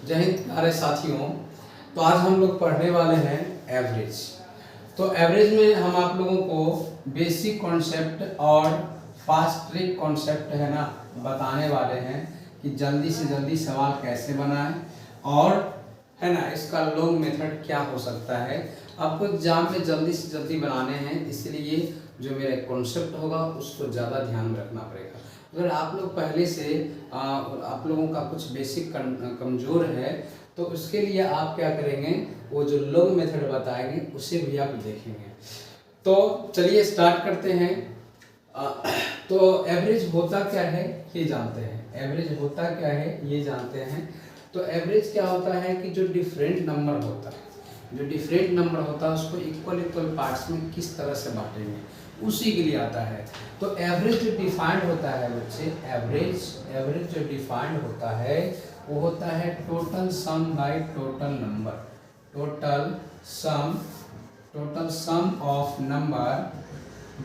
जय हिंद प्यारे साथियों। तो आज हम लोग पढ़ने वाले हैं एवरेज। तो एवरेज में हम आप लोगों को बेसिक कॉन्सेप्ट और फास्ट ट्रिक कॉन्सेप्ट है ना बताने वाले हैं कि जल्दी से जल्दी सवाल कैसे बनाएं और है ना इसका लॉन्ग मेथड क्या हो सकता है। आपको एग्जाम में जल्दी से जल्दी बनाने हैं, इसलिए जो मेरा कॉन्सेप्ट होगा उसको ज़्यादा ध्यान में रखना पड़ेगा। अगर आप लोग पहले से आप लोगों का कुछ बेसिक कमज़ोर है तो उसके लिए आप क्या करेंगे, वो जो लॉन्ग मेथड बताएंगे उसे भी आप देखेंगे। तो चलिए स्टार्ट करते हैं। तो एवरेज होता क्या है ये जानते हैं। एवरेज होता क्या है ये जानते हैं। तो एवरेज क्या होता है कि जो डिफरेंट नंबर होता है, जो डिफरेंट नंबर होता है उसको इक्वल इक्वल पार्ट्स में किस तरह से बांटेंगे उसी के लिए आता है। तो एवरेज जो डिफाइंड होता है बच्चे, एवरेज जो डिफाइंड होता है वो होता है total sum by total number. Total sum of number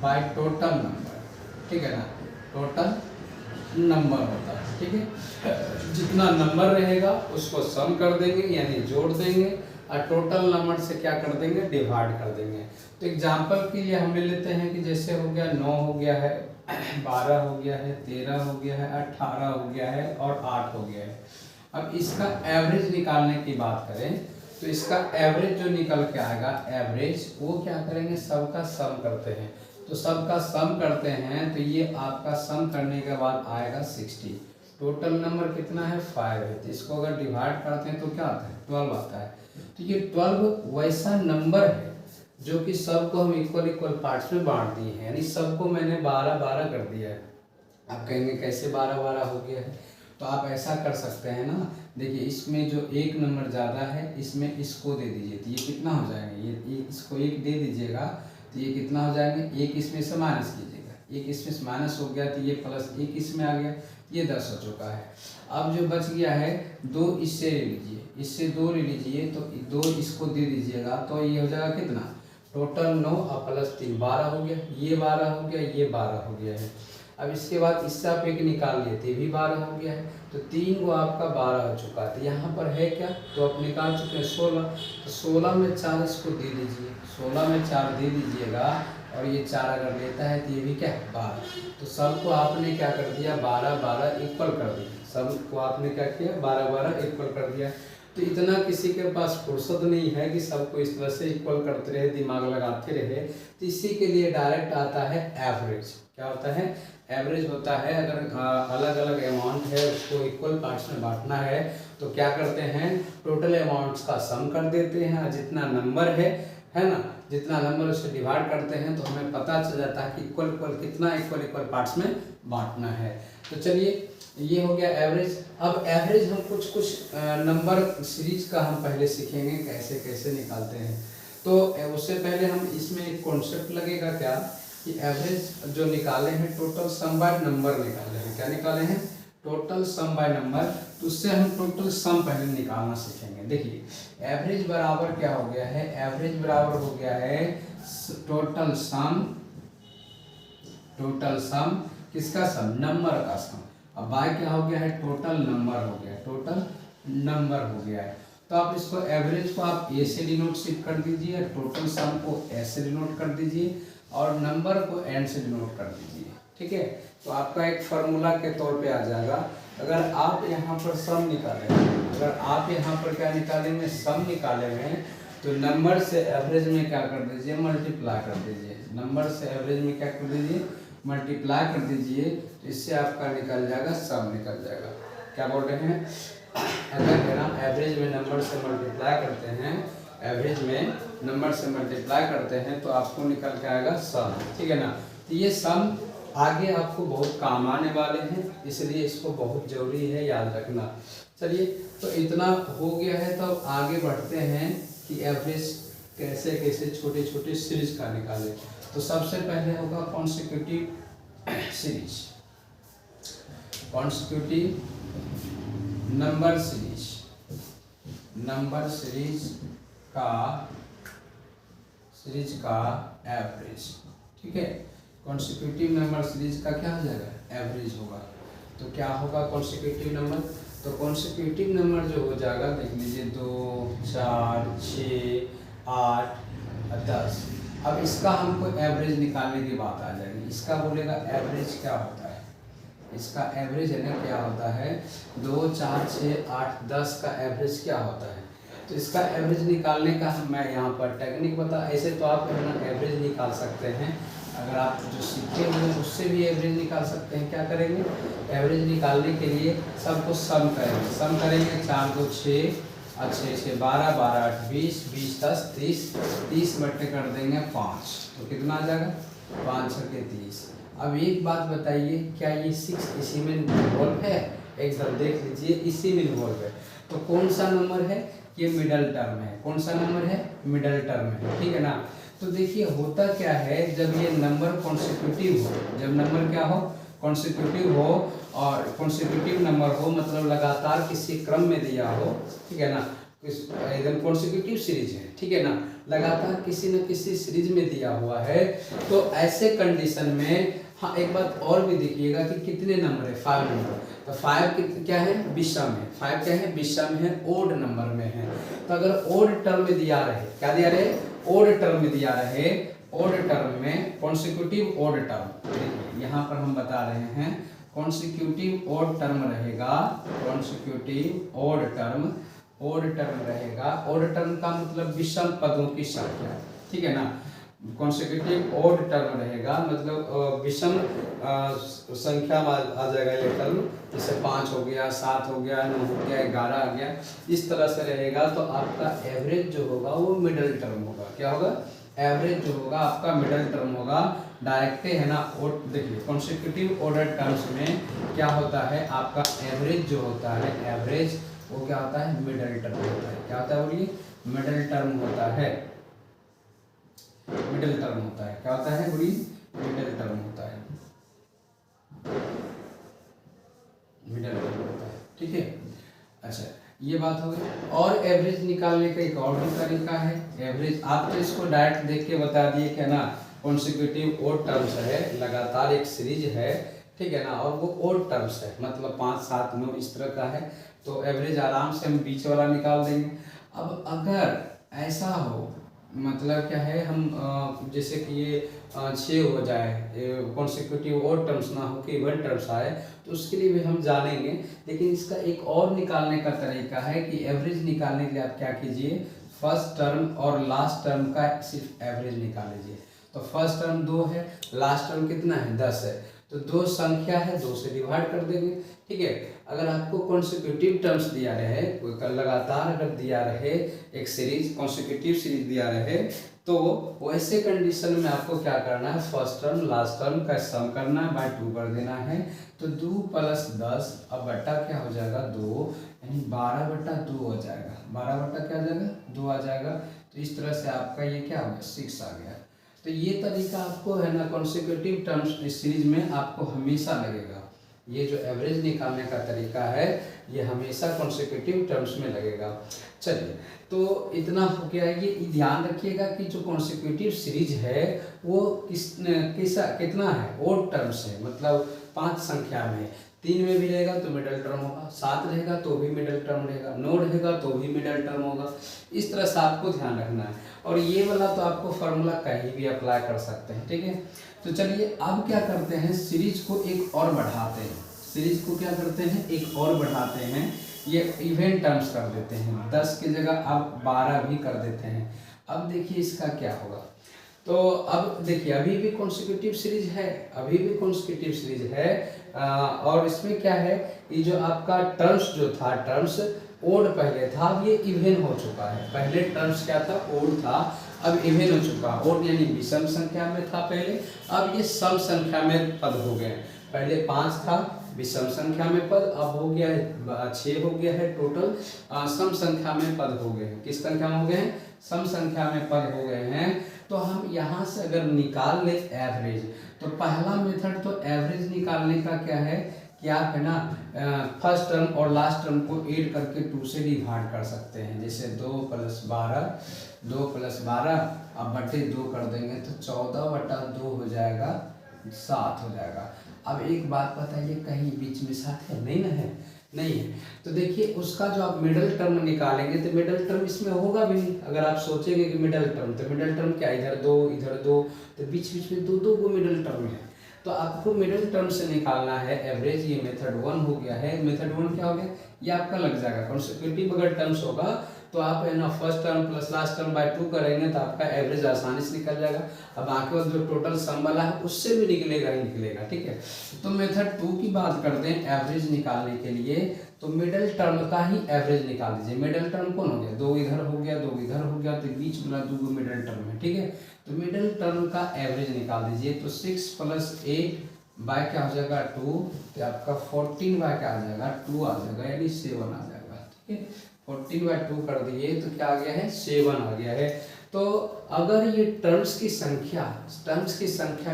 by total number, ठीक है ना। टोटल नंबर होता है, ठीक है। जितना नंबर रहेगा उसको सम कर देंगे यानी जोड़ देंगे और टोटल नंबर से क्या कर देंगे, डिवाइड कर देंगे। तो एग्जांपल के लिए हम ले लेते हैं कि जैसे हो गया 9 हो गया है, 12 हो गया है, 13 हो गया है, 18 हो गया है और 8 हो गया है। अब इसका एवरेज निकालने की बात करें तो इसका एवरेज जो निकल के आएगा, एवरेज वो क्या करेंगे, सबका सम करते हैं। तो सबका सम करते हैं तो ये आपका सम करने के बाद आएगा 60। टोटल नंबर कितना है 5 है, तो इसको अगर डिवाइड करते हैं तो क्या आता है 12 आता है। तो ये 12 वैसा नंबर है जो कि सबको हम इक्वल पार्ट्स में बांट दिए हैं, यानी सबको मैंने 12 कर दिया है। आप कहेंगे कैसे 12 हो गया है, तो आप ऐसा कर सकते हैं ना। देखिए इसमें जो एक नंबर ज़्यादा है इसमें इसको दे दीजिए तो ये कितना हो जाएगा, ये इसको 1 दे दीजिएगा तो ये कितना हो जाएंगे, 1 इसमें से माइनस कीजिएगा, 1 इसमें से माइनस हो गया तो ये प्लस 1 इसमें आ गया, ये 10 हो चुका है। अब जो बच गया है 2 इससे ले लीजिए, इससे 2 ले लीजिए तो 2 इसको दे दीजिएगा तो ये हो जाएगा कितना, टोटल 9 और प्लस 3 12 हो गया, ये 12 हो गया, ये 12 हो गया है। अब इसके बाद इससे आप एक निकाल लिए तो भी 12 हो गया है, तो 3 को आपका 12 हो चुका है। तो यहाँ पर है क्या, तो आप निकाल चुके हैं 16, तो 16 में 4 इसको दे दीजिए, 16 में 4 दे दीजिएगा और ये 4 अगर लेता है तो ये भी क्या है 12। तो सबको आपने क्या कर दिया 12 इक्वल कर दिया, सबको आपने क्या किया 12 इक्वल कर दिया। तो इतना किसी के पास फुर्सत नहीं है कि सबको इस तरह से इक्वल करते रहे, दिमाग लगाते रहे। तो इसी के लिए डायरेक्ट आता है एवरेज। क्या होता है, एवरेज होता है। अगर अलग अलग अमाउंट है उसको इक्वल पार्ट्स में बांटना है तो क्या करते हैं, टोटल अमाउंट्स का सम कर देते हैं और जितना नंबर है ना, जितना नंबर उससे डिवाइड करते हैं तो हमें पता चल जाता है कि कितना इक्वल पार्ट्स में बांटना है। तो चलिए ये हो गया एवरेज। अब एवरेज हम कुछ नंबर सीरीज का हम पहले सीखेंगे कैसे कैसे निकालते हैं। तो उससे पहले हम इसमें एक कॉन्सेप्ट लगेगा क्या कि एवरेज जो निकाले हैं टोटल सम बाय नंबर निकाले हैं। क्या निकाले हैं, टोटल सम बाय नंबर। तो उससे हम टोटल सम पहले निकालना सीखेंगे। देखिए एवरेज बराबर क्या हो गया है, एवरेज बराबर हो गया है टोटल सम किसका सम, नंबर का सम। अब बाय क्या हो गया है, टोटल नंबर हो गया, टोटल नंबर हो गया है। तो आप इसको एवरेज को आप ए से डिनोट कर दीजिए, टोटल सम को एस से डिनोट कर दीजिए और नंबर को एन से डिनोट कर दीजिए, ठीक है। तो आपका एक फार्मूला के तौर पे आ जाएगा। अगर आप यहाँ पर सम निकालेंगे, अगर आप यहाँ पर क्या निकालेंगे, सम निकालेंगे तो नंबर से एवरेज में क्या कर दीजिए, मल्टीप्लाई कर दीजिए। नंबर से एवरेज में क्या कर दीजिए, मल्टीप्लाई कर दीजिए। तो इससे आपका निकल जाएगा, सम निकल जाएगा। क्या बोल रहे हैं, अगर है ना एवरेज में नंबर से मल्टीप्लाई करते हैं, एवरेज में नंबर से मल्टीप्लाई करते हैं तो आपको निकल के आएगा सम, ठीक है ना। तो ये सम आगे आपको बहुत काम आने वाले हैं, इसलिए इसको बहुत जरूरी है याद रखना। चलिए तो इतना हो गया है, तो अब आगे बढ़ते हैं कि एवरेज कैसे कैसे छोटे छोटे सीरीज का निकालें। तो सबसे पहले होगा consecutive series, consecutive number series, number series का एवरेज, ठीक है। कॉन्सेक्यूटिव नंबर सीरीज का क्या हो जाएगा, एवरेज होगा। तो क्या होगा कॉन्सेक्यूटिव नंबर, तो कॉन्सिक्यूटिव नंबर जो हो जाएगा देख लीजिए 2 4 6 8 10। अब इसका हमको एवरेज निकालने की बात आ जाएगी। इसका बोलेगा एवरेज क्या होता है, इसका एवरेज है ना क्या होता है 2 4 6 8 10 का एवरेज क्या होता है। तो इसका एवरेज निकालने का मैं यहाँ पर टेक्निक बता, ऐसे तो आप है ना एवरेज निकाल सकते हैं, अगर आप जो सीखे हुए हैं उससे भी एवरेज निकाल सकते हैं। क्या करेंगे, एवरेज निकालने के लिए सबको सम करेंगे। सम करेंगे 4 2 6 और 6 6 12 12 8 20 20 10 30 30 बटे कर देंगे 5, तो कितना आ जाएगा 5 6 के 30। अब एक बात बताइए, क्या ये 6 इसी में इन्वॉल्व है? एकदम देख लीजिए इसी में इन्वॉल्व है। तो कौन सा नंबर है, ये मिडल टर्म है। कौन सा नंबर है, मिडल टर्म है, ठीक है ना। तो देखिए होता क्या है, जब ये नंबर कॉन्सिक्यूटिव हो, जब नंबर क्या हो कॉन्सिक्यूटिव हो, और कॉन्सिक्यूटिव नंबर हो मतलब लगातार किसी क्रम में दिया हो, ठीक है ना, एकदम कॉन्सिक्यूटिव सीरीज है, ठीक है ना, लगातार किसी न किसी सीरीज में दिया हुआ है। तो ऐसे कंडीशन में हाँ एक बात और भी देखिएगा कि कितने नंबर है, 5 नंबर। तो 5 क्या है, विषम है। 5 क्या है, विषम है, ओड नंबर में है। तो अगर ओड टर्म में दिया रहे, क्या दिया रहे, ओड टर्म में दिया रहे, ओड टर्म में कॉन्सिक्यूटिव ओड टर्म, देखिए यहाँ पर हम बता रहे हैं कॉन्सिक्यूटिव ओड टर्म रहेगा, consecutive odd term, odd term रहेगा। ओड टर्म का मतलब विषम पदों की संख्या, ठीक है ना। कॉन्सिक्यूटिव ओड टर्म रहेगा मतलब विषम संख्या में आ जाएगा ये टर्म, जैसे 5 हो गया, 7 हो गया, 9 हो गया, 11 आ गया, इस तरह से रहेगा। तो आपका एवरेज जो होगा वो मिडल टर्म होगा। क्या होगा, एवरेज जो होगा आपका मिडल टर्म होगा। डायरेक्ट है ना, देखिए कॉन्सिक्यूटिव ऑर्डर टर्म्स में क्या होता है, आपका एवरेज जो होता है, एवरेज वो क्या होता है, मिडल टर्म होता है। क्या होता है बोलिए, मिडल टर्म होता है, मिडल टर्म होता है। क्या होता है बोलिए, मिडल टर्म होता है, मिडल टर्म होता है, ठीक है। अच्छा ये बात हो गई। और एवरेज निकालने का एक और भी तरीका है। एवरेज आप तो इसको डायरेक्ट देख के बता दिए कि ना कॉन्सिक्यूटिव ओड टर्म्स है, लगातार एक सीरीज है, ठीक है ना, और वो ओड टर्म्स है मतलब 5 7 9 इस तरह का है। तो एवरेज आराम से हम बीच वाला निकाल देंगे। अब अगर ऐसा हो मतलब क्या है, हम जैसे कि ये 6 हो जाए, कॉन्सिक्यूटिव ओड टर्म्स ना हो कि इवन टर्म्स आए, तो उसके लिए भी हम जानेंगे। लेकिन इसका एक और निकालने का तरीका है कि एवरेज निकालने के लिए आप क्या कीजिए, फर्स्ट टर्म और लास्ट टर्म का सिर्फ एवरेज निकाल लीजिए। तो फर्स्ट टर्म 2 है, लास्ट टर्म कितना है 10 है, तो 2 संख्या है, 2 से डिवाइड कर देंगे, ठीक है। अगर आपको कॉन्सिक्यूटिव टर्म्स दिया रहे, लगातार अगर दिया रहे एक सीरीज, कॉन्सिक्यूटिव सीरीज दिया रहे, तो वैसे कंडीशन में आपको क्या करना है, फर्स्ट टर्म लास्ट टर्म का सम करना है, बाय 2 कर देना है। तो 2 + 10 अब बटा क्या हो जाएगा 2, यानी 12/2 हो जाएगा। 12 क्या आ जाएगा 2 आ जाएगा। तो इस तरह से आपका ये क्या हो गया 6 आ गया। तो ये तरीका आपको है ना कॉन्सिक्यूटिव टर्म्स इस सीरीज में आपको हमेशा लगेगा। ये जो एवरेज निकालने का तरीका है ये हमेशा कॉन्सिक्यूटिव टर्म्स में लगेगा। चलिए तो इतना हो गया। ये ध्यान रखिएगा कि जो कॉन्सिक्यूटिव सीरीज है वो कितना है, ओड टर्म्स है, मतलब 5 संख्या में। 3 में भी रहेगा तो मिडल टर्म होगा, 7 रहेगा तो भी मिडल टर्म रहेगा, 9 रहेगा तो भी मिडल टर्म होगा। इस तरह से आपको ध्यान रखना है। और ये वाला तो आपको फार्मूला कहीं भी अप्लाई कर सकते हैं, ठीक है। तो चलिए अब क्या करते हैं, सीरीज को एक और बढ़ाते हैं। सीरीज को क्या करते हैं, एक और बढ़ाते हैं, ये इवन टर्म्स कर देते हैं। 10 की जगह अब 12 भी कर देते हैं। अब देखिए इसका क्या होगा। तो अब देखिए अभी भी कॉन्सिक्यूटिव सीरीज है, अभी भी कॉन्सिक्यूटिव सीरीज है। और इसमें क्या है, ये जो आपका टर्म्स जो था, टर्म्स ओड पहले था, अब ये इवन हो चुका है। पहले टर्म्स क्या था, ओड था, अब इवन हो चुका। ओड यानी विषम संख्या में था पहले, अब ये सम संख्या में पद हो गए। पहले 5 था विषम संख्या में पद, अब हो गया है 6 हो गया है टोटल सम संख्या में पद हो गए हैं। किस संख्या में हो गए हैं, सम संख्या में पद हो गए हैं। तो हम यहाँ से अगर निकाल ले एवरेज, तो पहला मेथड तो एवरेज निकालने का क्या है कि आप है ना फर्स्ट टर्म और लास्ट टर्म को ऐड करके 2 से डिवाइड कर सकते हैं। जैसे 2 + 12 अब बटे 2 कर देंगे तो 14/2 हो जाएगा, 7 हो जाएगा। अब एक बात बताइए, कहीं बीच में 7 है नहीं ना है, नहीं है। तो देखिए उसका जो आप मिडल टर्म निकालेंगे तो मिडल टर्म इसमें होगा भी नहीं। अगर आप सोचेंगे कि मिडल टर्म, तो मिडल टर्म क्या, इधर दो इधर दो, तो बीच बीच में दो दो को मिडल टर्म है। तो आपको मिडिल टर्म से निकालना है एवरेज। ये मेथड 1 हो गया है। मेथड 1 क्या हो गया, ये आपका लग जाएगा। कॉन्सेक्यूटिव अगर टर्म्स होगा तो आप है ना first term plus last term by 2 करेंगे तो आपका एवरेज आसानी से निकल जाएगा। अब आगे वाला जो टोटल सम वाला है उससे भी निकलेगा ही निकलेगा, ठीक है। तो मेथड 2 की बात करते हैं एवरेज निकालने के लिए, तो मिडिल टर्म का ही एवरेज निकाल दीजिए। मिडिल टर्म कौन हो गया, दो इधर हो गया दो इधर हो गया, तो बीच वाला दो मिडिल टर्म है, ठीक है। तो मिडिल टर्म का एवरेज निकाल दीजिए। तो 6 + 8 बाय क्या हो जाएगा 2, तो आपका 14 बाय क्या आ जाएगा 2 आ जाएगा, यानी 7 आ जाएगा, ठीक है। 14 बाय 2 कर दिए तो क्या आ गया है 7 आ गया है। तो अगर ये टर्म्स की संख्या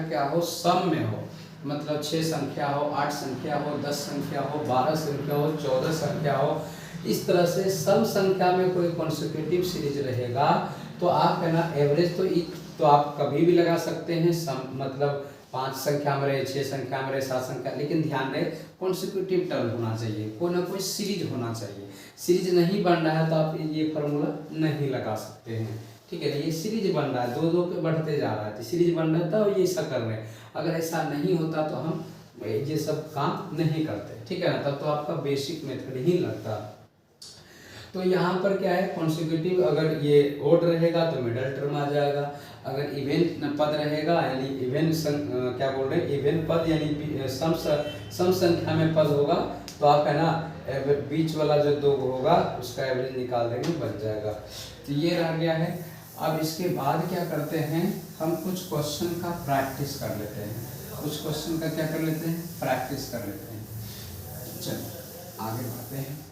क्या हो, सम में हो, मतलब 6 संख्या हो, 8 संख्या हो, 10 संख्या हो, 12 संख्या हो, 14 संख्या हो, इस तरह से सम संख्या में कोई कॉन्सेक्यूटिव सीरीज रहेगा तो आप है ना एवरेज तो आप कभी भी लगा सकते हैं। सम मतलब 5 संख्या में रहे, 6 संख्या में रहे, 7 संख्या, लेकिन ध्यान रहे कॉन्सेक्यूटिव टर्म होना चाहिए, कोई ना कोई सीरीज होना चाहिए। सीरीज नहीं बन रहा है तो आप ये फार्मूला नहीं लगा सकते हैं, ठीक है। ये सीरीज बन रहा है, दो दो के बढ़ते जा रहा है, तो सीरीज बन रहा था और ये ऐसा कर रहे हैं। अगर ऐसा नहीं होता तो हम ये सब काम नहीं करते, ठीक है ना। तब तो आपका बेसिक मेथड ही लगता। तो यहाँ पर क्या है कॉन्सेक्यूटिव, अगर ये ओड रहेगा तो मिडल टर्म आ जाएगा। अगर इवेन पद रहेगा यानी इवेन क्या बोल रहे हैं इवेन पद यानी सम संख्या में पद होगा तो आप है ना बीच वाला जो दो होगा उसका एवरेज निकाल देंगे, बन जाएगा। तो ये रह गया है। अब इसके बाद क्या करते हैं, हम कुछ क्वेश्चन का प्रैक्टिस कर लेते हैं। कुछ क्वेश्चन का क्या कर लेते हैं, प्रैक्टिस कर लेते हैं। चलिए आगे बढ़ते हैं।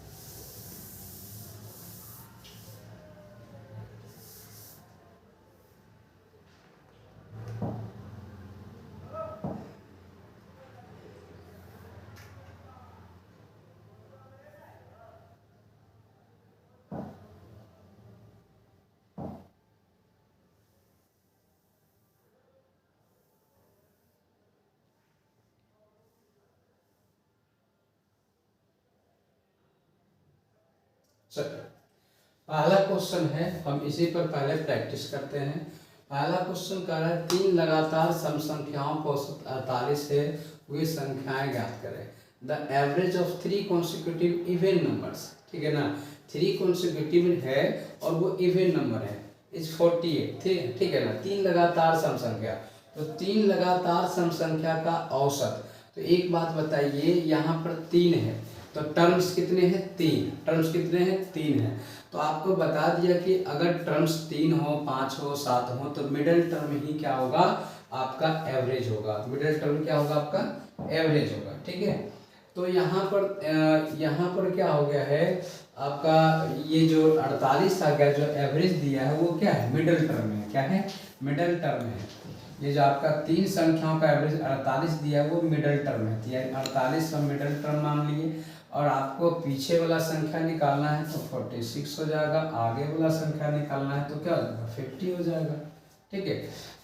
पहला क्वेश्चन है, हम इसी पर पहले प्रैक्टिस करते हैं। पहला क्वेश्चन कह रहा है 3 लगातार सम संख्याओं को औसत 48 है, वे संख्याएं ज्ञात करें। The average of 3 consecutive even numbers, ठीक है ना। 3 कॉन्सिक्यूटिव है और वो इवन नंबर है, इज 48, ठीक है ना। 3 लगातार सम संख्या, तो 3 लगातार सम संख्या का औसत। तो एक बात बताइए, यहाँ पर 3 है तो टर्म्स कितने हैं 3, टर्म्स कितने हैं 3 है। तो आपको बता दिया कि अगर टर्म्स 3 हो 5 हो 7 हो तो मिडिल टर्म ही क्या होगा आपका एवरेज होगा। मिडिल टर्म क्या होगा आपका एवरेज होगा, ठीक है। तो यहाँ पर क्या हो गया है आपका, ये जो 48 आ गया, जो एवरेज दिया है वो क्या है मिडिल टर्म है, क्या है मिडिल टर्म है। ये जो आपका 3 संख्याओं का एवरेज 48 दिया है वो मिडिल टर्म है, यानी 48 का मिडिल टर्म मान लिए। और आपको पीछे वाला संख्या निकालना है तो 46 हो जाएगा, आगे वाला संख्या निकालना है तो क्या हो जाएगा 50 हो जाएगा, ठीक है।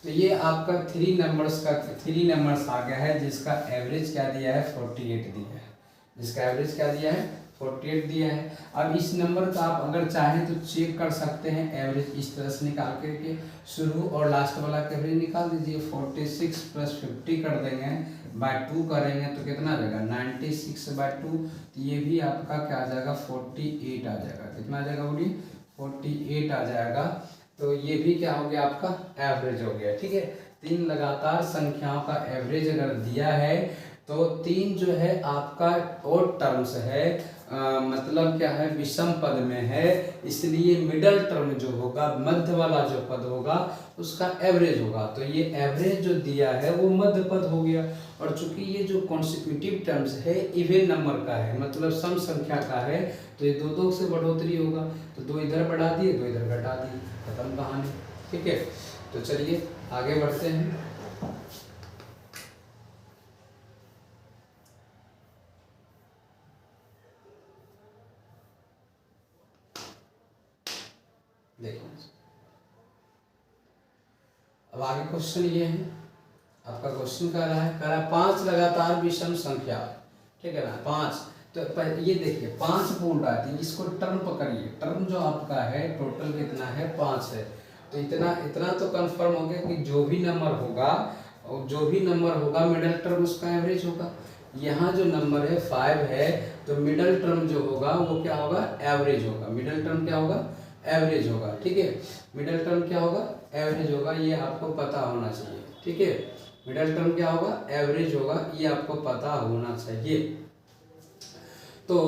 तो ये आपका 3 नंबर्स आ गया है जिसका एवरेज क्या दिया है 48 दिया है, जिसका एवरेज क्या दिया है 48 दिया है। अब इस नंबर का आप अगर चाहें तो चेक कर सकते हैं एवरेज, इस तरह से निकाल करके शुरू और लास्ट वाला का एवरेज निकाल दीजिए। 46 + 50 कर देंगे बाय 2 करेंगे तो कितना आ जाएगा 96/2, तो ये भी आपका क्या आ जाएगा 48 आ जाएगा। कितना आ जाएगा बोलिए 48 आ जाएगा। तो ये भी क्या हो गया आपका एवरेज हो गया, ठीक है। 3 लगातार संख्याओं का एवरेज अगर दिया है तो 3 जो है आपका ओड टर्म्स है, मतलब क्या है विषम पद में है, इसलिए मिडल टर्म जो होगा मध्य वाला जो पद होगा उसका एवरेज होगा। तो ये एवरेज जो दिया है वो मध्य पद हो गया। और चूंकि ये जो कॉन्सिक्यूटिव टर्म्स है इवन नंबर का है, मतलब सम संख्या का है, तो ये 2 से बढ़ोतरी होगा, तो 2 इधर बढ़ा दिए 2 इधर घटा दिए, खत्म कहानी, ठीक है। तो चलिए आगे बढ़ते हैं। देखिए अब आगे क्वेश्चन ये है, आपका क्वेश्चन कह रहा है 5 लगातार विषम संख्या, ठीक है ना। 5 तो ये देखिए 5 बोल रहा है, तो इसको टर्म पकड़िए। टर्म जो आपका है टोटल कितना है, 5 है। तो इतना इतना तो कंफर्म हो गया कि जो भी नंबर होगा, और जो भी नंबर होगा मिडिल टर्म उसका एवरेज होगा। यहाँ जो नंबर है 5 है, तो मिडिल टर्म जो होगा वो क्या होगा, एवरेज होगा। मिडिल टर्म क्या होगा, एवरेज होगा। ठीक है, मिडिल टर्म क्या होगा, एवरेज होगा, ये आपको पता होना चाहिए। ठीक है, मिडिल टर्म क्या होगा, एवरेज होगा, ये आपको पता होना चाहिए। तो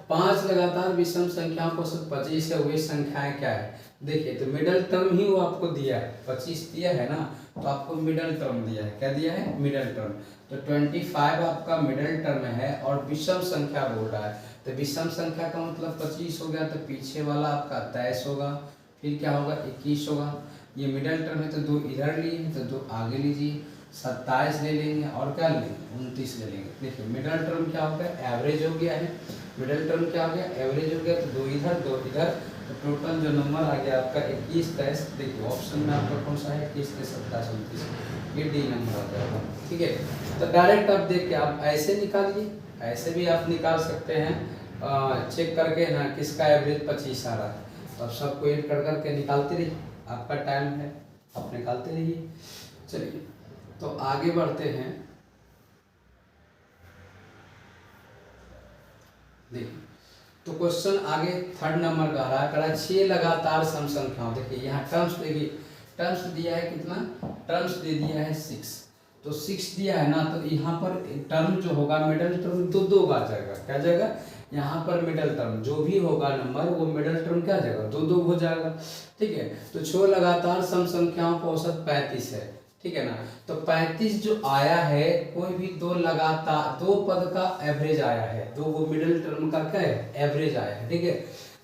5 लगातार विषम संख्याओं को 25 है, वही संख्याएं क्या है देखिए। तो मिडिल टर्म ही वो आपको दिया है, 25 दिया है ना, तो आपको मिडिल टर्म दिया है। क्या दिया है, मिडिल टर्म। तो 25 आपका मिडिल टर्म है और विषम संख्या बोल रहा है। तो विषम संख्या का मतलब 25 हो गया, तो पीछे वाला आपका 23 होगा, फिर क्या होगा 21 होगा। ये मिडिल टर्म है तो 2 इधर लिए, तो 2 आगे लीजिए, 27 ले लेंगे और क्या लेंगे 29 ले लेंगे। देखिए मिडिल टर्म क्या हो गया, एवरेज हो गया है। मिडिल टर्म क्या हो गया, एवरेज हो गया, तो 2 इधर 2 इधर, तो टोटल जो नंबर आ गया आपका 21 23। देखिए ऑप्शन में आपका कौन सा है, 21 23 27 29, ये डी नंबर आ जाएगा। ठीक है, तो डायरेक्ट आप देख के आप ऐसे निकालिए, ऐसे भी आप निकाल सकते हैं चेक करके ना किसका एवरेज 25 आ रहा है। तो आप सबको ऐड कर करके निकालते रहिए, आपका टाइम है, आप निकालते रहिए। चलिए तो आगे बढ़ते हैं। देखिए तो क्वेश्चन आगे 3rd नंबर का रहा है, 6 लगातार सम संख्याओं। देखिए यहाँ टर्म्स देखिए, टर्म्स दिया है कितना, टर्म्स दे दिया है 6। तो 6 दिया है ना, तो यहाँ पर टर्म जो होगा मिडिल टर्म तो 2 आ जाएगा। क्या जाएगा, यहाँ पर मिडिल टर्म जो भी होगा नंबर, वो मिडिल टर्म क्या जाएगा, 2 हो जाएगा। ठीक है, तो 6 लगातार सम संख्याओं का औसत 35 है। ठीक है ना, तो 35 जो आया है, कोई भी 2 लगातार 2 पद का एवरेज आया है, तो वो मिडिल टर्म का क्या है, एवरेज आया है। ठीक है,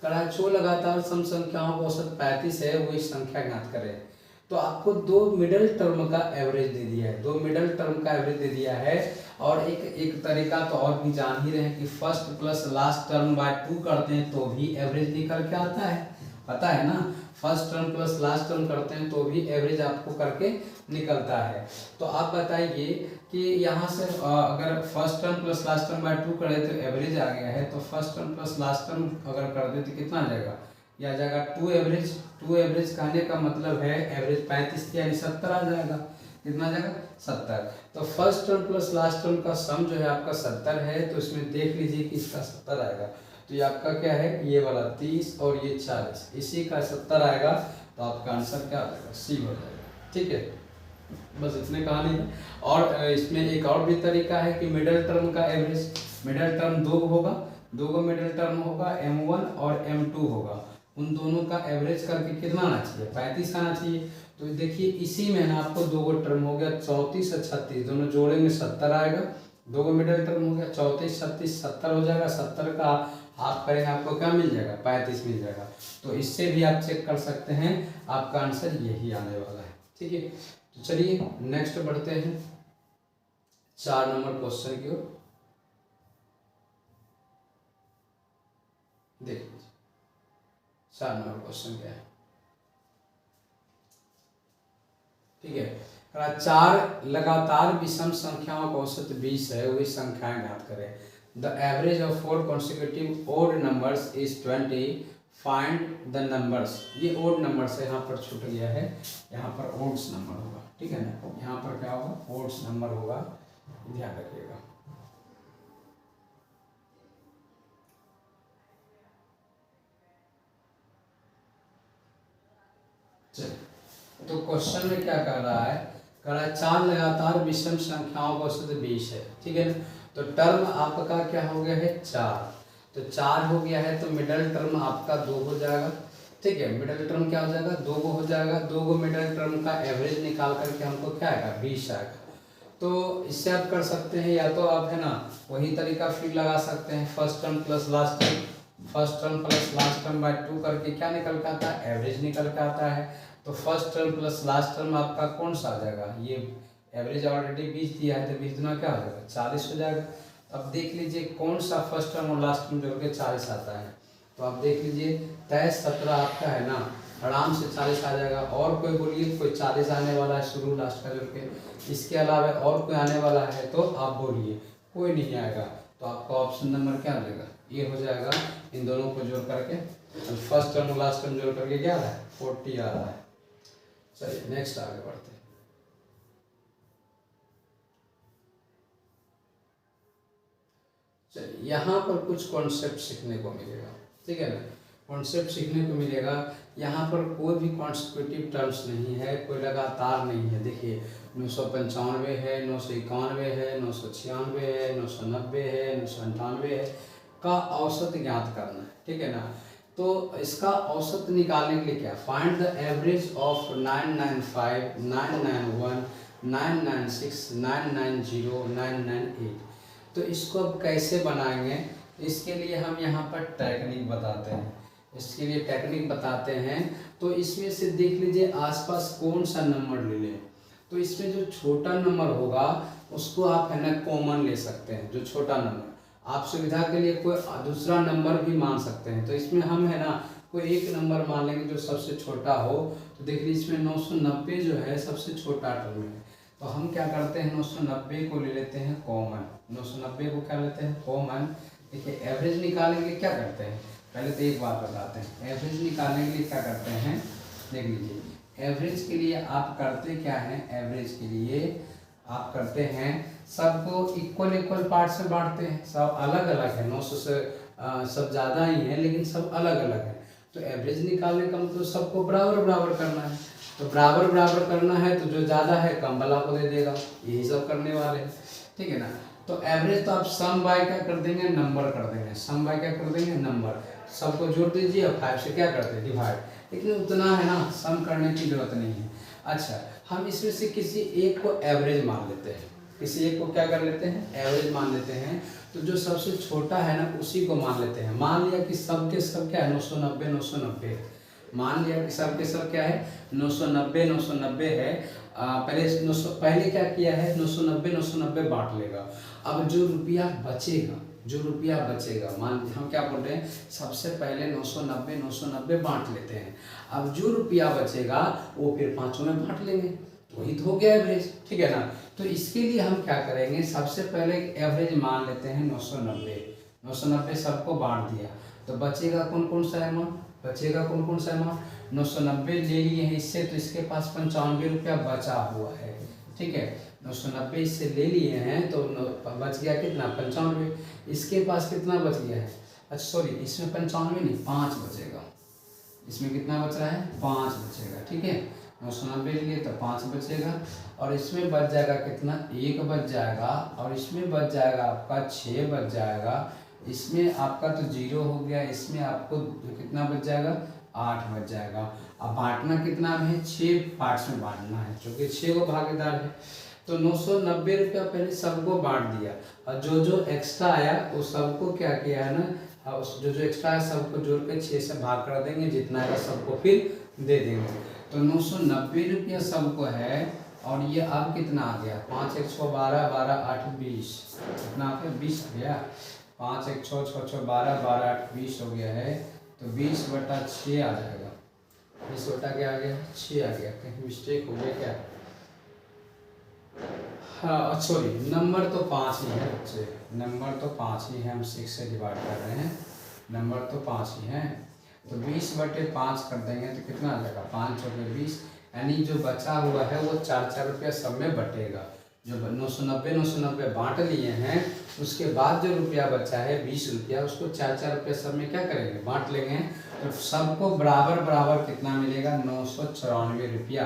कहा 6 लगातार सम संख्याओं का औसत 35 है, वही संख्या ज्ञात करें। तो आपको 2 मिडिल टर्म का एवरेज दे दिया है, 2 मिडिल टर्म का एवरेज दे दिया है। और एक तरीका तो और भी जान ही रहे हैं कि first plus last term by 2 करते हैं तो भी एवरेज निकल के आता है, पता है ना। First term plus last term करते हैं तो भी एवरेज आपको करके निकलता है। तो आप बताइए कि यहाँ से अगर first term plus last term by 2 करें तो एवरेज आ गया है, तो first term plus last term अगर कर दे तो कितना आ जाएगा, यह आ जाएगा 2 एवरेज। 2 एवरेज कहने का मतलब है एवरेज 35 यानी 70 आ जाएगा। कितना आ जाएगा, 70। तो first term plus last term का सम जो है आपका 70 है, तो इसमें देख लीजिए कि इसका 70 आएगा। तो ये आपका क्या है, ये वाला 30 और ये 40, इसी का 70 आएगा। तो आपका आंसर क्या आ जाएगा, सी हो जाएगा। ठीक है, बस इतने कहानी है। और इसमें एक और भी तरीका है कि मिडिल टर्म का एवरेज, मिडिल टर्म 2 होगा, 2 मिडिल टर्म होगा, M1 और M2 होगा, उन दोनों का एवरेज करके कितना आना चाहिए, 35 आना चाहिए। तो देखिए इसी में ना आपको 2 टर्म हो गया, 34 और 36 दोनों जोड़ेंगे 70 आएगा। 2 मिडिल टर्म हो गया, 34 36 70 हो जाएगा। 70 का हाफ करेंगे आपको क्या मिल जाएगा, 35 मिल जाएगा। तो इससे भी आप चेक कर सकते हैं, आपका आंसर यही आने वाला है। ठीक है, तो चलिए नेक्स्ट बढ़ते हैं 4 नंबर क्वेश्चन की ओर। देख लीजिए 4 नंबर क्वेश्चन क्या है। ठीक है, 4 लगातार विषम संख्याओं का औसत 20 है, वही संख्याएं ज्ञात करें। The average of 4 consecutive odd numbers is 20, find the numbers. ये ओड नंबर से यहाँ पर छूट गया है, यहाँ पर ओड्स नंबर होगा। ठीक है ना, यहाँ पर क्या होगा, ओड्स नंबर होगा, ध्यान रखिएगा। चलिए तो क्वेश्चन में क्या कर रहा है, कह रहा है 4 लगातार विषम संख्याओं का औसत 20 है। ठीक है ना, तो टर्म आपका क्या हो गया है, 4। तो 4 हो गया है, तो मिडिल टर्म आपका 2 हो जाएगा। ठीक है, मिडिल टर्म क्या हो जाएगा, 2 हो जाएगा। 2 मिडिल टर्म का एवरेज निकाल करके हमको क्या आएगा, 20 आएगा। तो इससे आप कर सकते हैं, या तो आप है ना वही तरीका फिर लगा सकते हैं, first term plus last term, first term plus last term by 2 करके क्या निकल के आता है, एवरेज निकल के आता है। तो first term plus last term आपका कौन सा आ जाएगा, ये एवरेज ऑलरेडी 20 दिया है, तो 20 गुना क्या हो जाएगा, 40 हो जाएगा। अब देख लीजिए कौन सा फर्स्ट टर्म और लास्ट टर्म जोड़ के 40 आता है। तो आप देख लीजिए 23 17 आपका है ना, आराम से 40 आ जाएगा। और कोई बोलिए, कोई 40 आने वाला है शुरू लास्ट का जोड़ के, इसके अलावा और कोई आने वाला है तो आप बोलिए, कोई नहीं आएगा। तो आपका ऑप्शन नंबर क्या हो जाएगा, ये हो जाएगा। इन दोनों को जोड़ करके फर्स्ट टर्म और लास्ट टर्म जोड़ करके क्या आ रहा है, 40 आ रहा है। चलिए नेक्स्ट आगे बढ़ते हैं। चलिए यहाँ पर कुछ कॉन्सेप्ट सीखने को मिलेगा, ठीक है ना। कॉन्सेप्ट सीखने को मिलेगा। यहाँ पर कोई भी कॉन्सेक्यूटिव टर्म्स नहीं है, कोई लगातार नहीं है। देखिए 995 है, 991 है, 996 है, 990 है, 998 है का औसत ज्ञात करना है, ठीक है ना। तो इसका औसत निकालने के लिए क्या, फाइंड द एवरेज ऑफ 995, 991, 996, 990, 998। तो इसको अब कैसे बनाएंगे, इसके लिए हम यहाँ पर टेक्निक बताते हैं। इसके लिए टेक्निक बताते हैं। तो इसमें से देख लीजिए आसपास कौन सा नंबर ले लें। तो इसमें जो छोटा नंबर होगा उसको आप है ना कॉमन ले सकते हैं। जो छोटा नंबर आप सुविधा के लिए कोई दूसरा नंबर भी मान सकते हैं। तो इसमें हम है ना कोई एक नंबर मान लेंगे जो सबसे छोटा हो। तो देख लीजिए इसमें 990 जो है सबसे छोटा टर्म है। तो हम क्या करते हैं, 990 को ले लेते हैं कॉमन। 990 को क्या लेते हैं, कॉमन। देखिए एवरेज निकालेंगे क्या करते हैं, पहले तो एक बात बताते हैं। एवरेज निकालने के लिए क्या करते हैं, देख लीजिए एवरेज के लिए आप करते क्या हैं, एवरेज के लिए आप करते हैं सबको इक्वल इक्वल पार्ट्स में बांटते हैं। सब अलग अलग है, 900 से सब ज़्यादा ही है लेकिन सब अलग अलग है। तो एवरेज निकालने का मतलब सबको बराबर बराबर करना है। तो बराबर बराबर करना है तो जो ज़्यादा है कम वाला को दे देगा, यही सब करने वाले हैं, ठीक है ना। तो एवरेज तो आप सम बाय क्या कर देंगे, नंबर कर देंगे। सम बाय क्या कर देंगे, नंबर। सबको जोड़ दीजिए और 5 से क्या करते हैं, डिवाइड। लेकिन उतना है ना सम करने की जरूरत नहीं है। अच्छा, हम इसमें से किसी एक को एवरेज मान लेते हैं। किसी एक को क्या कर लेते हैं, एवरेज मान लेते हैं। तो जो सबसे छोटा है ना उसी को मान लेते हैं। मान लिया कि सब के सब क्या है, 990 990। मान लिया कि सब के सब क्या है, 990 990 है। पहले क्या किया है, 990 990 बांट लेगा। अब जो रुपया बचेगा, मान हम क्या बोल रहे हैं, सबसे पहले 990 990 बांट लेते हैं। अब जो रुपया बचेगा वो फिर पाँचों में बांट लेंगे, तो वही तो हो गया एवरेज, ठीक है ना। तो इसके लिए हम क्या करेंगे, सबसे पहले एवरेज मान लेते हैं 990। 990 सबको बांट दिया तो बचेगा कौन कौन सा अमाउंट, 990 ले लिए हैं इससे, तो इसके पास 95 रुपया बचा हुआ है, ठीक है। 990 इससे ले लिए हैं तो बच गया कितना, 95। इसके पास कितना बच गया है, अच्छा सॉरी इसमें 95 नहीं 5 बचेगा। इसमें कितना बच रहा है, 5 बचेगा, ठीक है। 990 लिए तो 5 बचेगा। और इसमें बच जाएगा कितना, 1 बच जाएगा। और इसमें बच जाएगा आपका 6 बच जाएगा। इसमें आपका तो 0 हो गया। इसमें आपको कितना बच जाएगा, 8 बच जाएगा। अब बांटना कितना है, 6 पार्ट्स में बांटना है क्योंकि 6 को भागीदार है। तो 990 रुपया पहले सबको बांट दिया और जो जो एक्स्ट्रा आया वो सबको क्या किया है ना, जो जो एक्स्ट्रा है सबको जोड़ के 6 से भाग कर देंगे, जितना है सबको फिर दे देंगे। तो 990 रुपया सबको है। और ये अब कितना आ गया, 5 1 6 12 12 8 20, कितना आ गया, 20 आ गया। 5 1 6 6 6 12 12 8 20 हो गया है। तो 20/6 आ जाएगा। 20 क्या आ गया, 6 आ गया। कहीं मिस्टेक हो गया क्या, हाँ सॉरी, नंबर तो 5 ही है बच्चे, नंबर तो 5 ही है। हम 6 से डिवाइड कर रहे हैं, नंबर तो 5 ही है। तो 20/5 कर देंगे तो कितना आ जाएगा, 5 × 20, यानी जो बचा हुआ है वो 4 रुपया सब में बटेगा। जो 990 990 बांट लिए हैं उसके बाद जो रुपया बचा है 20 रुपया, उसको 4 रुपया सब में क्या करेंगे, बांट लेंगे। तो सबको बराबर बराबर कितना मिलेगा, 994 रुपया।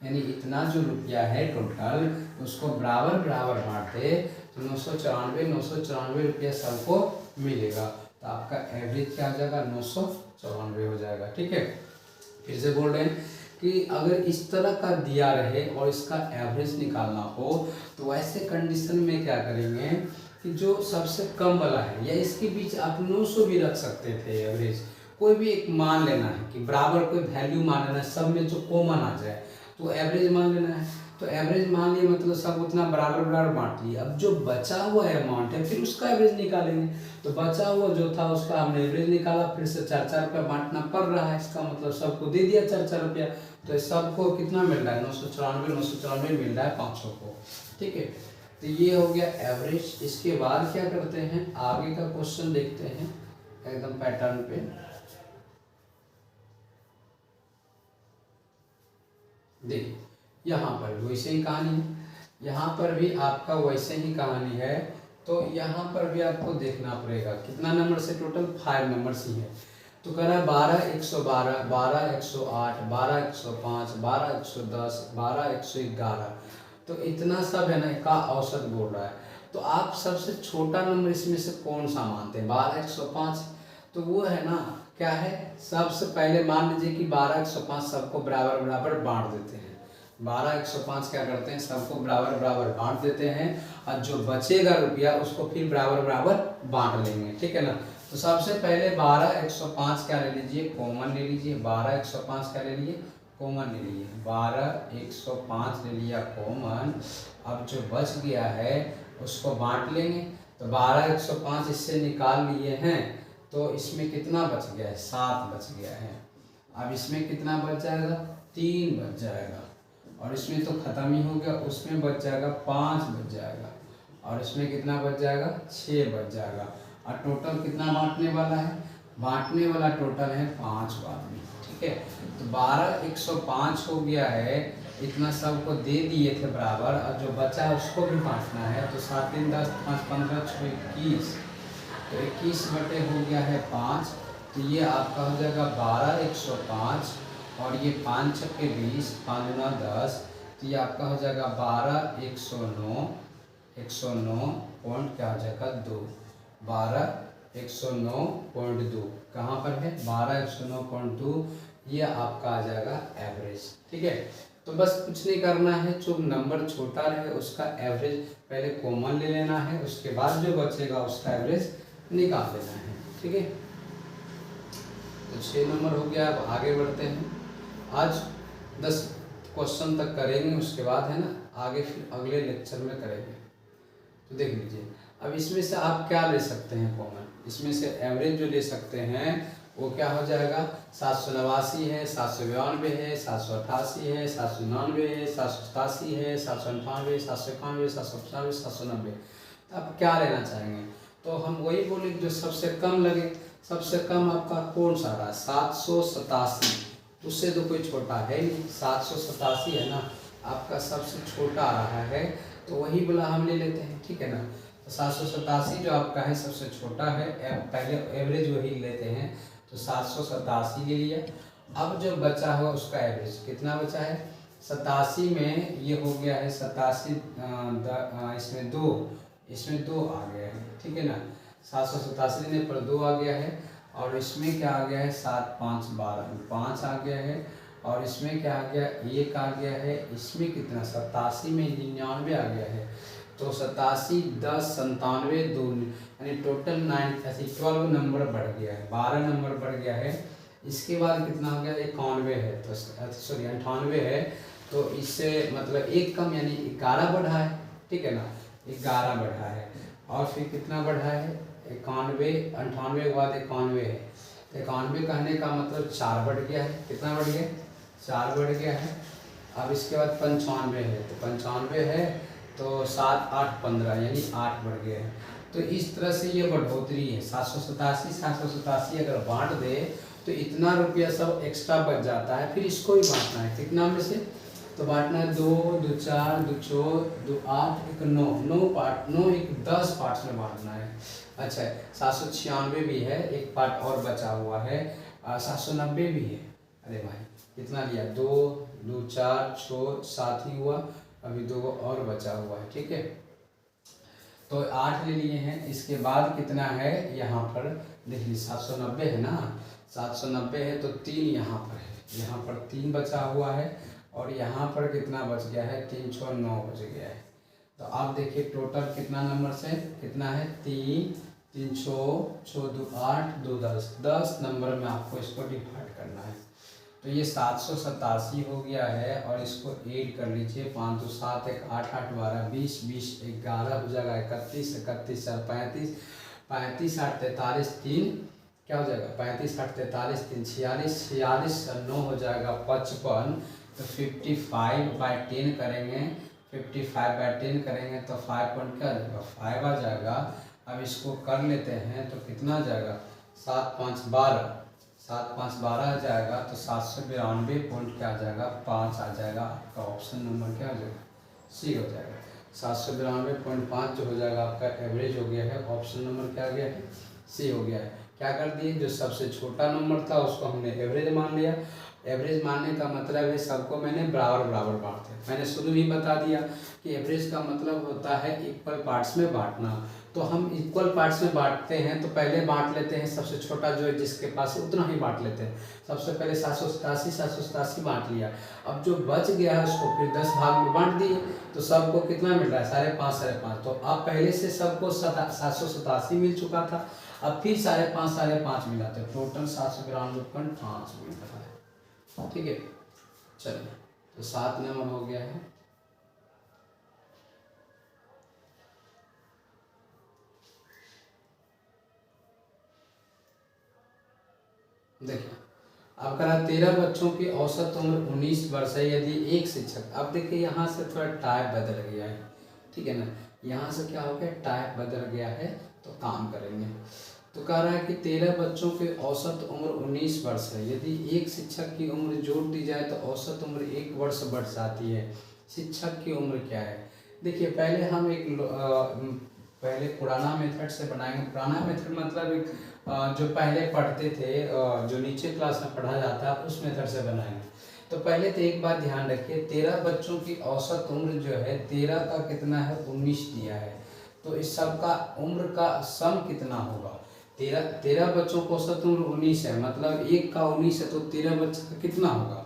यानी इतना जो रुपया है टोटल उसको बराबर बराबर बांट दे तो 994 रुपया सबको मिलेगा। तो आपका एवरेज क्या हो जाएगा, 994 हो जाएगा, ठीक है। फिर से बोल रहे हैं कि अगर इस तरह का दिया रहे और इसका एवरेज निकालना हो तो ऐसे कंडीशन में क्या करेंगे कि जो सबसे कम वाला है या इसके बीच आप 900 भी रख सकते थे एवरेज। कोई भी एक मान लेना है कि बराबर कोई वैल्यू मान लेना है, सब में जो कॉमन आ जाए तो एवरेज मान लेना है। तो एवरेज मान लिया मतलब सब उतना बराबर बराबर बांट लिया। अब जो बचा हुआ अमाउंट है फिर उसका एवरेज निकालेंगे। तो बचा हुआ जो था उसका हमने एवरेज निकाला, फिर से 4 रुपया बांटना पड़ रहा है, इसका मतलब सबको दे दिया 4 रुपया। तो सबको कितना मिल रहा है, 994 मिल रहा है 500 को, ठीक है। तो ये हो गया एवरेज। इसके बाद क्या करते हैं, आगे का क्वेश्चन देखते हैं एकदम पैटर्न पे। देखिए यहाँ पर वैसे ही कहानी है, यहाँ पर भी आपका वैसे ही कहानी है। तो यहाँ पर भी आपको देखना पड़ेगा कितना नंबर से, टोटल 5 नंबर्स ही है। तो कह रहा है 12 112, 12 108, 12 105, 12 110, 12 111। तो इतना सब है ना का औसत बोल रहा है। तो आप सबसे छोटा नंबर इसमें से कौन सा मानते हैं? 12 105। तो वो है ना क्या है, सबसे पहले मान लीजिए कि 12 105 सबको बराबर बराबर बांट देते हैं। 12 105 क्या करते हैं, सबको बराबर बराबर बांट देते हैं, और जो बचेगा रुपया उसको फिर बराबर बराबर बांट लेंगे, ठीक है ना। तो सबसे पहले 12 105 क्या ले लीजिए, कॉमन ले लीजिए। 12 105 क्या ले लिए, कॉमन ले लिए। 12 105 ले लिया कॉमन। अब जो बच गया है उसको बांट लेंगे। तो 12 105 इससे निकाल लिए हैं, तो इसमें कितना बच गया है, 7 बच गया है। अब इसमें कितना बच जाएगा, 3 बच जाएगा। और इसमें तो खत्म ही हो गया, उसमें बच जाएगा 5 बच जाएगा। और इसमें कितना बच जाएगा, 6 बच जाएगा। और टोटल कितना बांटने वाला है, बांटने वाला टोटल है 5 आदमी, ठीक है। तो 12 105 हो गया है, इतना सबको दे दिए थे बराबर, और जो बचा उसको भी बांटना है। तो 7 3 10 5 15 6 21, तो 21 बटे हो गया है 5। तो ये आपका हो जाएगा 12 105, और ये 5 छक्के 20, 5 गुना 10, तो ये आपका हो जाएगा 12 109, 109 पॉइंट क्या हो जाएगा 2, 12 109.2 कहाँ पर है, 12 109.2, ये आपका आ जाएगा एवरेज, ठीक है। तो बस कुछ नहीं करना है, जो नंबर छोटा रहे उसका एवरेज पहले कॉमन ले लेना है, उसके बाद जो बचेगा उसका एवरेज निकाल देना है, ठीक है। तो 6 नंबर हो गया। अब आगे बढ़ते हैं। आज 10 क्वेश्चन तक करेंगे, उसके बाद है ना आगे फिर अगले लेक्चर में करेंगे। तो देख लीजिए, अब इसमें से आप क्या ले सकते हैं कॉमन, इसमें से एवरेज जो ले सकते हैं वो क्या हो जाएगा, 789 है, 792 है, 788 है, 799 है, 787 है, 798, 791, 795, 790। तो आप क्या लेना चाहेंगे? तो हम वही बोले जो सबसे कम लगे। सबसे कम आपका कौन सा रहा, 787, उससे तो कोई छोटा है नहीं, 787 है ना आपका सबसे छोटा रहा है, तो वही बोला हम ले लेते हैं, ठीक है ना। तो 787 जो आपका है सबसे छोटा है, पहले एवरेज वही लेते हैं, तो 787 ले लिया। अब जो बचा हुआ उसका एवरेज कितना बचा है, 87 में ये हो गया है 87, इसमें 2 आ गया है, ठीक है ना। 787 लेने पर 2 आ गया है, और इसमें क्या आ गया है, 7 5 12 5 आ गया है, और इसमें क्या आ गया, 1 आ गया है। इसमें कितना, 87 में 99 आ गया है। तो 87 10 97 2, यानी टोटल 12 नंबर बढ़ गया है, 12 नंबर बढ़ गया है। इसके बाद कितना हो गया, 91 है, तो सॉरी 98 है। तो इससे मतलब 1 कम यानी 11 बढ़ा है, ठीक है ना, 11 बढ़ा है। और फिर कितना बढ़ा है, 91, 98 के बाद 91 है। 91 कहने का मतलब 4 बढ़ गया है, कितना बढ़ गया, 4 बढ़ गया है। अब इसके बाद 95 है, तो 95 है, तो 7 8 15 यानी 8 बढ़ गया है। तो इस तरह से ये बढ़ोतरी है। 787 अगर बांट दे तो इतना रुपया सब एक्स्ट्रा बच जाता है, फिर इसको भी बांटना है, कितना में से, तो बांटना है 2 2 4 2 6 2 8 1 9, 9 पार्ट, 9 1 10 पार्ट्स में बांटना है। अच्छा 796 भी है, एक पार्ट और बचा हुआ है, 790 भी है। अरे भाई कितना लिया, 2 2 4 6 7 ही हुआ, अभी 2 और बचा हुआ है, ठीक है। तो 8 ले लिए हैं। इसके बाद कितना है यहाँ पर देख लीजिए, 790 है ना, 790 है, तो 3 यहाँ पर है, यहाँ पर 3 बचा हुआ है, और यहाँ पर कितना बच गया है, 3 6 9 बच गया है। तो आप देखिए टोटल कितना नंबर से कितना है, 3 3 6 2 8 2 10, 10 नंबर में आपको इसको डिवाइड करना है। तो ये 787 हो गया है, और इसको ऐड कर लीजिए, 5 2 7 1 8 8 12 20 20 11 हो जाएगा 31 31 4 35 35 8 43 3 क्या हो जाएगा, 35 8 43 3 46 46 9 हो जाएगा 55। तो 55/10 करेंगे, 55/10 करेंगे तो 5 पॉइंट क्या आ जाएगा, 5 आ जाएगा। अब इसको कर लेते हैं तो कितना आ जाएगा, 7 5 12, 7 5 12 आ जाएगा। तो 792 पॉइंट क्या आ जाएगा, 5 आ जाएगा। आपका ऑप्शन नंबर क्या हो जाएगा, सी हो जाएगा। 792.5 जो हो जाएगा आपका एवरेज हो गया है। ऑप्शन नंबर क्या आ गया है, सी हो गया है। क्या कर दिए, जो सबसे छोटा नंबर था उसको हमने एवरेज मान लिया। एवरेज मानने का मतलब है सबको मैंने बराबर बराबर बांट दिया। मैंने शुरू ही बता दिया कि एवरेज का मतलब होता है इक्वल पार्ट्स में बांटना। तो हम इक्वल पार्ट्स में बांटते हैं तो पहले बांट लेते हैं, सबसे छोटा जो है जिसके पास है उतना ही बांट लेते हैं। सबसे पहले 787 बांट लिया। अब जो बच गया है उसको फिर 10 भाग में बांट दिए तो सबको कितना मिल रहा है, 5.5 तो अब पहले से सबको 787 मिल चुका था। अब फिर 5.5 मिलाते हैं, टोटल 792.5 मिल रहा है। ठीक है, चलिए तो 7 नंबर हो गया है। देखिए अब करा 13 बच्चों की औसत उम्र 19 वर्ष है यदि एक शिक्षक। अब देखिए यहाँ से थोड़ा टाइप बदल गया है, ठीक है ना, यहाँ से क्या हो गया, टाइप बदल गया है। तो काम करेंगे तो कह रहा है कि 13 बच्चों की औसत उम्र 19 वर्ष है यदि एक शिक्षक की उम्र जोड़ दी जाए तो औसत उम्र 1 वर्ष बढ़ जाती है। शिक्षक की उम्र क्या है। देखिए पहले हम पहले पुराना मेथड से बनाएंगे। पुराना मेथड मतलब एक जो पहले पढ़ते थे, जो नीचे क्लास में पढ़ा जाता है उस मेथड से बनाएंगे। तो पहले तो एक बात ध्यान रखिए, 13 बच्चों की औसत उम्र जो है 13 का कितना है, 19 दिया है। तो इस सब का उम्र का सम कितना होगा, 13 बच्चों को औसत उम्र 19 है, मतलब एक का 19 है तो 13 बच्चों का कितना होगा।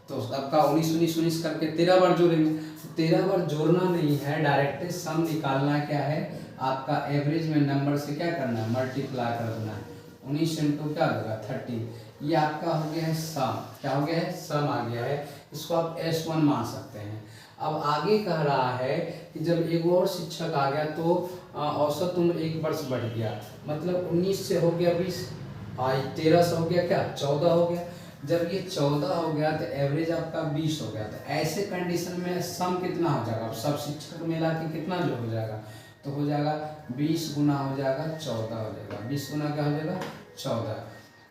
तो सबका 19 19 19 करके 13 बार जोड़ेंगे। 13 बार जोड़ना नहीं है, डायरेक्ट सम निकालना क्या है, आपका एवरेज में नंबर से क्या करना है, मल्टीप्लाई कर देना है। 19 इंटू क्या होगा 30। ये आपका हो गया है सम। क्या हो गया है, सम आ गया है। इसको आप S1 मान सकते हैं। अब आगे कह रहा है कि जब एक और शिक्षक आ गया तो औसत उम्र 1 वर्ष बढ़ गया, मतलब 19 से हो गया 20, 13 से हो गया क्या 14 हो गया। जब ये 14 हो गया तो एवरेज आपका 20 हो गया। तो ऐसे कंडीशन में सम कितना हो जाएगा, अब सब शिक्षक मिला के कितना जो हो जाएगा, तो हो जाएगा 20 गुना हो जाएगा 14 हो जाएगा। 20 गुना क्या हो जाएगा 14।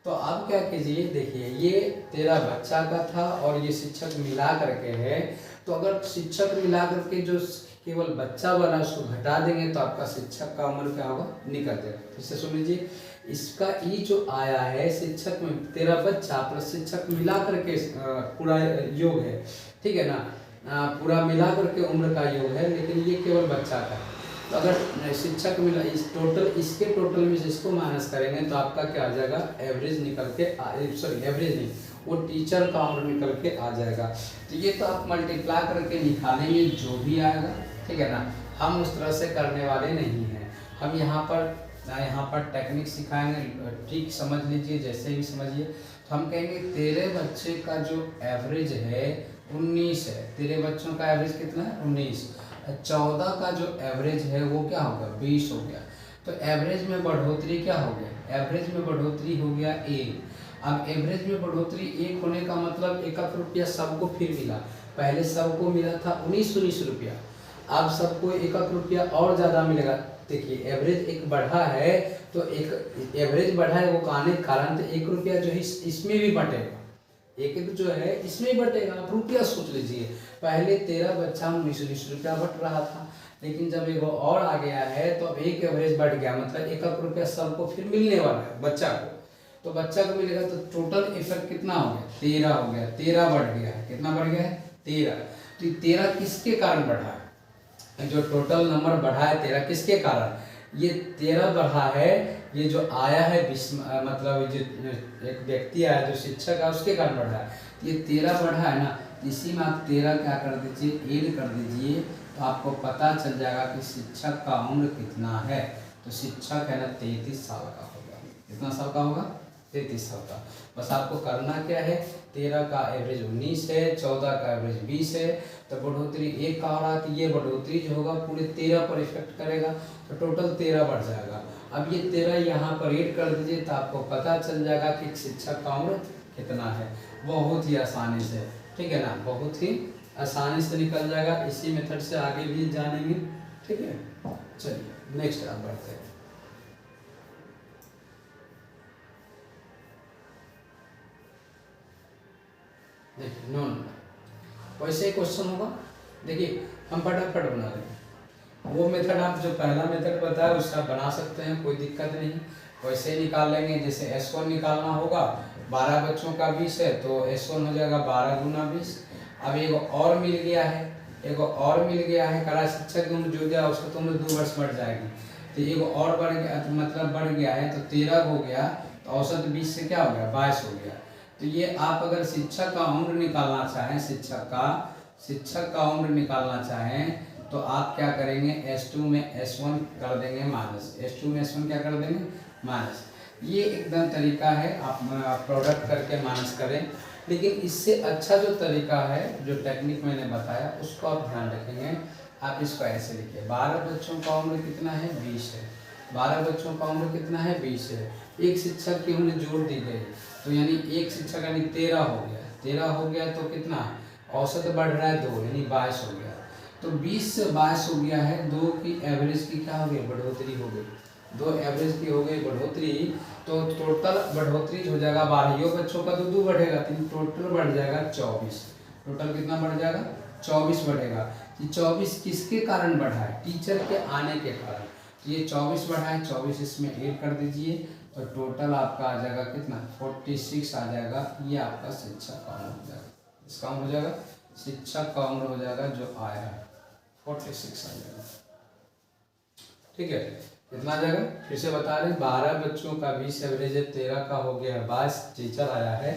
तो अब क्या कीजिए, देखिए ये 13 बच्चा का था और ये शिक्षक मिला करके है। तो अगर शिक्षक मिला करके जो केवल बच्चा वाला उसको घटा देंगे तो आपका शिक्षक का उम्र क्या होगा, निकल जाएगा। फिर से सुन लीजिए, इसका ई जो आया है शिक्षक में 13 बच्चा प्लस शिक्षक मिला करके पूरा योग है, ठीक है ना, पूरा मिला करके उम्र का योग है, लेकिन ये केवल बच्चा का है। तो अगर शिक्षक मिला इस टोटल, इसके टोटल में से इसको माइनस करेंगे तो आपका क्या आ जाएगा, एवरेज निकल के सॉरी एवरेज नहीं, वो टीचर का उम्र निकल के आ जाएगा। तो ये तो आप मल्टीप्लाई करके निकालेंगे जो भी आएगा, ठीक है ना। हम उस तरह से करने वाले नहीं हैं। हम यहाँ पर टेक्निक सिखाएंगे, ठीक समझ लीजिए, जैसे भी समझिए। तो हम कहेंगे 13 बच्चे का जो एवरेज है 19 है। 13 बच्चों का एवरेज कितना है 19। 14 का जो एवरेज है वो क्या होगा 20 हो गया। तो एवरेज में बढ़ोतरी क्या हो गया, एवरेज में बढ़ोतरी हो गया 1। अब एवरेज में बढ़ोतरी 1 होने का मतलब 1 रुपया सबको फिर मिला। पहले सबको मिला था 19 रुपया, अब सबको 1 रुपया और ज़्यादा मिलेगा। देखिए एवरेज एक बढ़ा है तो एक एवरेज बढ़ा है वो आने के कारण तो 1 रुपया जो है इसमें भी बटेगा, एक जो है इसमें बटेगा। आप रुपया सोच लीजिए, पहले 13 बच्चा 19 रुपया बट रहा था, लेकिन जब एक और आ गया है तो अब एक एवरेज बढ़ गया, मतलब 1 रुपया सबको फिर मिलने वाला है बच्चा को। तो बच्चा को मिलेगा तो टोटल इफेक्ट कितना हो गया 13 हो गया, 13 बढ़ गया है। कितना बढ़ गया है 13। तो 13 किसके कारण बढ़ा है, जो टोटल नंबर बढ़ा है 13 किसके कारण, ये 13 बढ़ा है, ये जो आया है मतलब जो एक व्यक्ति आया जो शिक्षक है उसके कारण बढ़ा है। ये 13 बढ़ा है ना, इसी में आप 13 क्या कर दीजिए ऐड कर दीजिए तो आपको पता चल जाएगा कि शिक्षक का उम्र कितना है। तो शिक्षक है ना 33 साल का होगा। कितना साल का होगा 33 साल का। बस आपको करना क्या है, 13 का एवरेज 19 है, 14 का एवरेज 20 है, तो बढ़ोतरी 1 का हो रहा है तो ये बढ़ोतरी जो होगा पूरे 13 पर इफेक्ट करेगा तो टोटल 13 बढ़ जाएगा। अब ये 13 यहाँ पर ऐड कर दीजिए तो आपको पता चल जाएगा कि शिक्षक का उम्र कितना है, बहुत ही आसानी से, ठीक है ना, बहुत ही आसानी से निकल जाएगा। इसी मेथड से आगे भी जानेंगे, ठीक है। चलिए नेक्स्ट आप बढ़ते हैं। देखिए 9 नंबर वैसे ही क्वेश्चन होगा। देखिए हम फटाफट बना देंगे। वो मेथड आप जो पहला मेथड बताया उसका बना सकते हैं, कोई दिक्कत नहीं। वैसे ही निकाल लेंगे। जैसे S1 निकालना होगा, 12 बच्चों का 20 है तो S1 हो जाएगा 12 गुना 20। अब एक और मिल गया है, कला शिक्षक तुम जो दिया उसका तुम 2 वर्ष बढ़ जाएगी। तो एक और बढ़ गया, तो मतलब बढ़ गया है तो 13 हो गया, तो औसत 20 से क्या हो गया 22 हो गया। तो ये आप अगर शिक्षक का उम्र निकालना चाहें, शिक्षक का उम्र निकालना चाहें तो आप क्या करेंगे, S2 में S1 कर देंगे माइनस, S2 में S1 क्या कर देंगे माइनस। ये एकदम तरीका है, आप प्रोडक्ट करके माइनस करें। लेकिन इससे अच्छा जो तरीका है, जो टेक्निक मैंने बताया उसको आप ध्यान रखेंगे। आप इसको ऐसे लिखिए, 12 बच्चों का उम्र कितना है 20 है, 12 बच्चों का उम्र कितना है 20 है। एक शिक्षक की उम्र जोड़ दी गई तो यानी एक शिक्षक यानी 13 हो गया, 13 हो गया तो कितना औसत बढ़ रहा है 2 यानी 22 हो गया। तो 20 से 22 हो गया है, 2 की एवरेज की क्या हो गई बढ़ोतरी हो गई, 2 एवरेज की हो गई बढ़ोतरी। तो टोटल बढ़ोतरी हो जाएगा 12 बच्चों का तो 2 बढ़ेगा, तो टोटल बढ़ जाएगा 24। टोटल कितना बढ़ जाएगा 24 बढ़ेगा। ये 24 किसके कारण बढ़ा है, टीचर के आने के कारण। तो ये 24 बढ़ा है, 24 इसमें ऐड कर दीजिए तो टोटल आपका आ जाएगा कितना 46 आ जाएगा। ये आपका शिक्षक का उम्र हो जाएगा, इसका उम्र हो जाएगा शिक्षक का उम्र हो जाएगा जो आया है 46 आ जाएगा, ठीक है। कितना आ जाएगा फिर से बता रहे, 12 बच्चों का 20 एवरेज है, 13 का हो गया 22 टीचर आया है।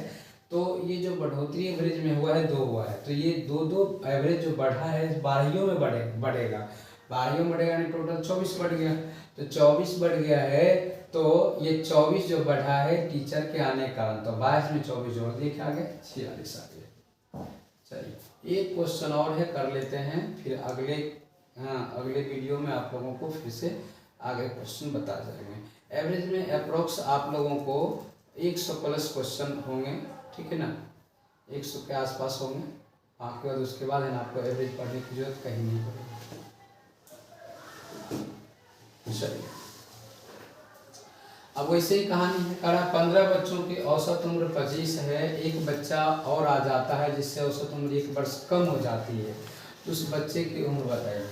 तो ये जो बढ़ोतरी एवरेज में हुआ है 2 हुआ है, तो ये 2 एवरेज जो बढ़ा है बारहियों में बढ़ेगा, बारहियों में बढ़ेगा यानी टोटल 24 बढ़ गया। तो 24 बढ़ गया है तो ये 24 जो बढ़ा है टीचर के आने के कारण, तो 22 में 24 जोड़ दिए क्या आ गया 46 आ गया। चलिए एक क्वेश्चन और है, कर लेते हैं, फिर अगले वीडियो में आप लोगों को फिर से आगे क्वेश्चन बता जाएंगे। एवरेज में अप्रोक्स आप लोगों को 100 प्लस क्वेश्चन होंगे, ठीक है ना, 100 के आसपास होंगे। आपके बाद उसके बाद है ना आपको एवरेज पढ़ने की जरूरत कहीं नहीं पड़ेगी। चलिए अब वैसे ही कहानी है, कहा 15 बच्चों की औसत उम्र 25 है, एक बच्चा और आ जाता है जिससे औसत उम्र 1 वर्ष कम हो जाती है, तो उस बच्चे की उम्र बताइए।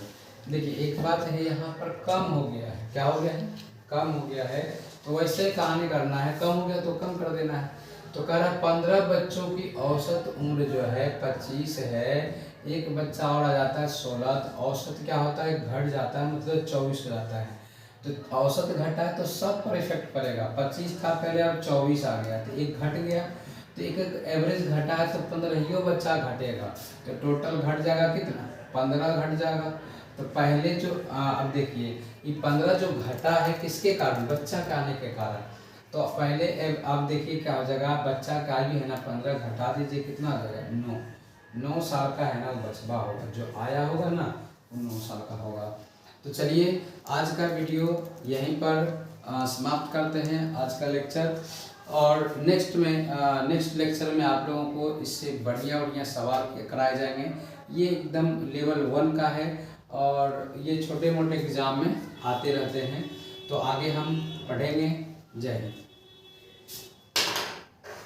देखिए एक बात है यहाँ पर कम हो गया है, क्या हो गया है कम हो गया है, तो वैसे कहानी करना है, कम हो गया तो कम कर देना है। तो कह रहा 15 बच्चों की औसत उम्र जो है 25 है, एक बच्चा और आ जाता है 16, तो औसत क्या होता है घट जाता है, मतलब 24 हो जाता है। तो औसत घटा है तो सब पर इफेक्ट पड़ेगा, 25 था पहले अब 24 आ गया, तो एक घट गया, तो एक एवरेज घटा है तो 15 बच्चा घटेगा, तो टोटल घट जाएगा कितना 15 घट जाएगा। तो पहले जो अब देखिए ये 15 जो घटा है किसके कारण, बच्चा के आने के कारण। तो पहले अब देखिए क्या हो जाएगा, बच्चा का आयु है ना 15 घटा दीजिए कितना आ जाएगा 9 साल का है ना वो बचवा होगा, जो आया होगा ना वो 9 साल का होगा। तो चलिए आज का वीडियो यहीं पर समाप्त करते हैं, आज का लेक्चर। और नेक्स्ट लेक्चर में आप लोगों को इससे बढ़िया सवाल कराए जाएंगे। ये एकदम लेवल 1 का है और ये छोटे मोटे एग्ज़ाम में आते रहते हैं, तो आगे हम पढ़ेंगे। जय हिंद।